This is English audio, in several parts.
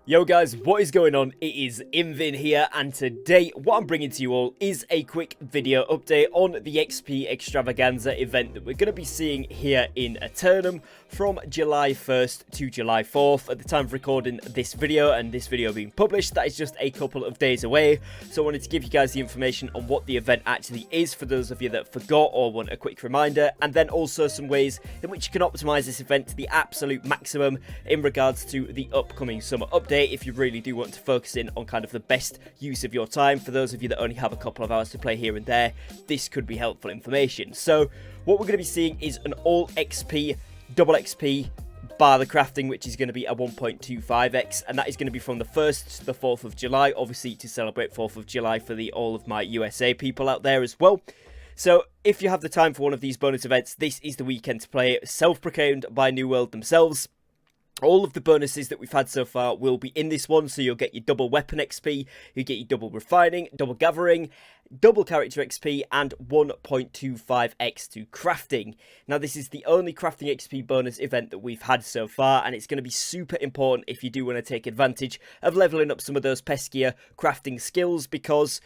Yo guys, what is going on? It is Invin here, and today what I'm bringing to you all is a quick video update on the XP Extravaganza event that we're going to be seeing here in Eternum from July 1st to July 4th. At the time of recording this video and this video being published, that is just a couple of days away, so I wanted to give you guys the information on what the event actually is for those of you that forgot or want a quick reminder, and then also some ways in which you can optimize this event to the absolute maximum in regards to the upcoming summer update if you really do want to focus in on kind of the best use of your time. For those of you that only have a couple of hours to play here and there, this could be helpful information. So what we're going to be seeing is an all XP, double XP, bar the crafting, which is going to be a 1.25x, and that is going to be from the 1st to the 4th of July, obviously to celebrate 4th of July for all of my USA people out there as well. So if you have the time for one of these bonus events, this is the weekend to play it, self-proclaimed by New World themselves. All of the bonuses that we've had so far will be in this one, so you'll get your double weapon XP, you get your double refining, double gathering, double character XP, and 1.25x to crafting. Now this is the only crafting XP bonus event that we've had so far, and it's going to be super important if you do want to take advantage of leveling up some of those peskier crafting skills, because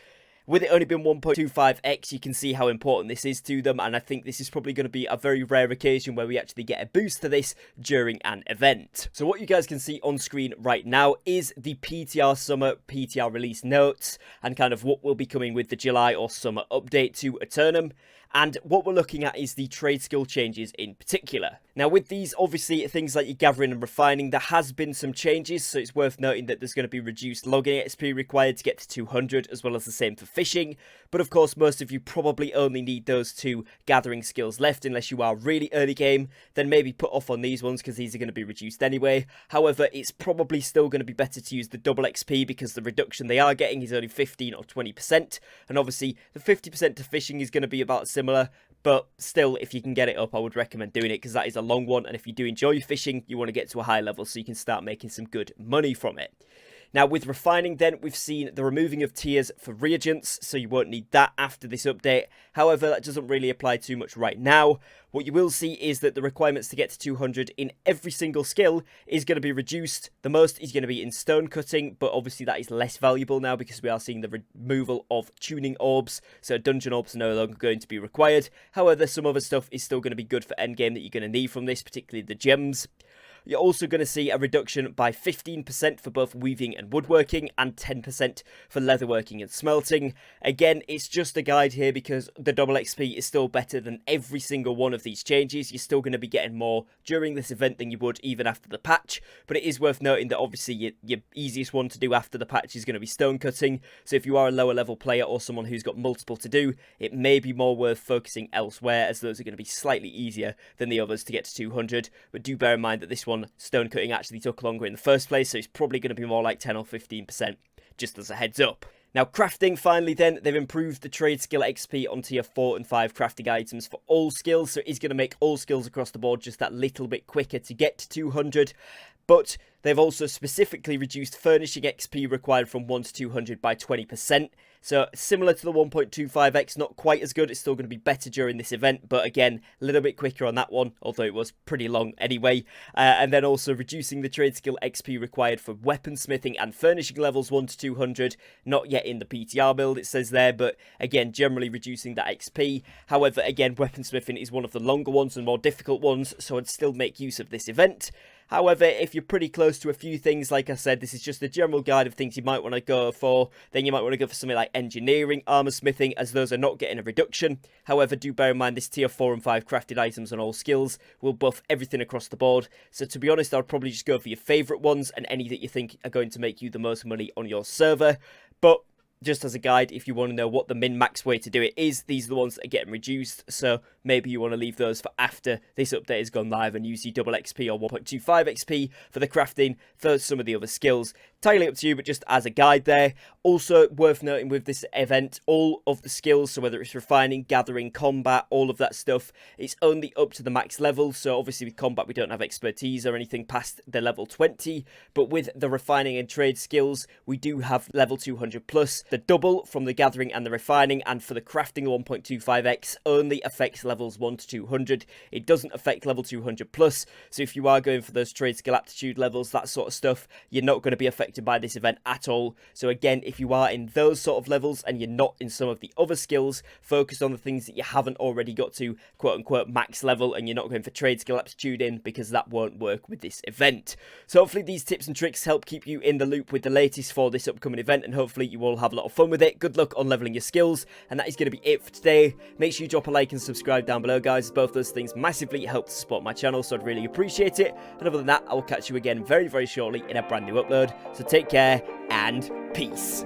with it only being 1.25x, you can see how important this is to them, and I think this is probably going to be a very rare occasion where we actually get a boost to this during an event. So what you guys can see on screen right now is the PTR summer PTR release notes, and kind of what will be coming with the July or summer update to Eternum. And what we're looking at is the trade skill changes in particular. Now with these, obviously things like your gathering and refining, there has been some changes, so it's worth noting that there's going to be reduced logging XP required to get to 200, as well as the same for fishing. But of course, most of you probably only need those two gathering skills left, unless you are really early game. Then maybe put off on these ones, because these are going to be reduced anyway. However, it's probably still going to be better to use the double XP, because the reduction they are getting is only 15 or 20%. And obviously, the 50% to fishing is going to be about similar. But still, if you can get it up, I would recommend doing it, because that is a long one. And if you do enjoy fishing, you want to get to a high level so you can start making some good money from it. Now with refining then, we've seen the removing of tiers for reagents, so you won't need that after this update. However, that doesn't really apply too much right now. What you will see is that the requirements to get to 200 in every single skill is going to be reduced. The most is going to be in stone cutting, but obviously that is less valuable now because we are seeing the removal of tuning orbs, so dungeon orbs are no longer going to be required. However, some other stuff is still going to be good for endgame that you're going to need from this, particularly the gems. You're also going to see a reduction by 15% for both weaving and woodworking, and 10% for leatherworking and smelting. Again, it's just a guide here because the double XP is still better than every single one of these changes. You're still going to be getting more during this event than you would even after the patch, but it is worth noting that obviously your easiest one to do after the patch is going to be stone cutting. So if you are a lower level player or someone who's got multiple to do, it may be more worth focusing elsewhere, as those are going to be slightly easier than the others to get to 200. But do bear in mind that this one, stone cutting, actually took longer in the first place, so it's probably going to be more like 10 or 15%, just as a heads up. Now crafting, finally then, they've improved the trade skill XP on tier 4 and 5 crafting items for all skills, so it is going to make all skills across the board just that little bit quicker to get to 200. But they've also specifically reduced furnishing XP required from 1 to 200 by 20%. So similar to the 1.25x, not quite as good. It's still going to be better during this event, but again, a little bit quicker on that one, although it was pretty long anyway. And then also reducing the trade skill XP required for weaponsmithing and furnishing levels 1 to 200. Not yet in the PTR build, it says there, but again, generally reducing that XP. However, again, weaponsmithing is one of the longer ones and more difficult ones, so I'd still make use of this event. However, if you're pretty close to a few things, like I said, this is just a general guide of things you might want to go for. Then you might want to go for something like engineering, armor smithing, as those are not getting a reduction. However, do bear in mind this tier 4 and 5 crafted items on all skills will buff everything across the board. So to be honest, I'd probably just go for your favourite ones and any that you think are going to make you the most money on your server. But just as a guide, if you want to know what the min-max way to do it is, these are the ones that are getting reduced, so maybe you want to leave those for after this update has gone live and use your double XP or 1.25 XP for the crafting for some of the other skills. Entirely up to you, but just as a guide there. Also worth noting with this event, all of the skills, so whether it's refining, gathering, combat, all of that stuff, it's only up to the max level. So obviously with combat we don't have expertise or anything past the level 20, but with the refining and trade skills we do have level 200 plus. The double from the gathering and the refining, and for the crafting 1.25x only affects levels 1 to 200. It doesn't affect level 200 plus, so if you are going for those trade skill aptitude levels, that sort of stuff, you're not going to be affected by this event at all. So again, if you are in those sort of levels and you're not in some of the other skills, focus on the things that you haven't already got to quote unquote max level, and you're not going for trade skill aptitude in, because that won't work with this event. So hopefully these tips and tricks help keep you in the loop with the latest for this upcoming event, and hopefully you all have a lot of fun with it. Good luck on leveling your skills, and that is going to be it for today. Make sure you drop a like and subscribe down below, guys. Both those things massively help to support my channel, so I'd really appreciate it. And other than that, I will catch you again very, very shortly in a brand new upload. So take care and peace.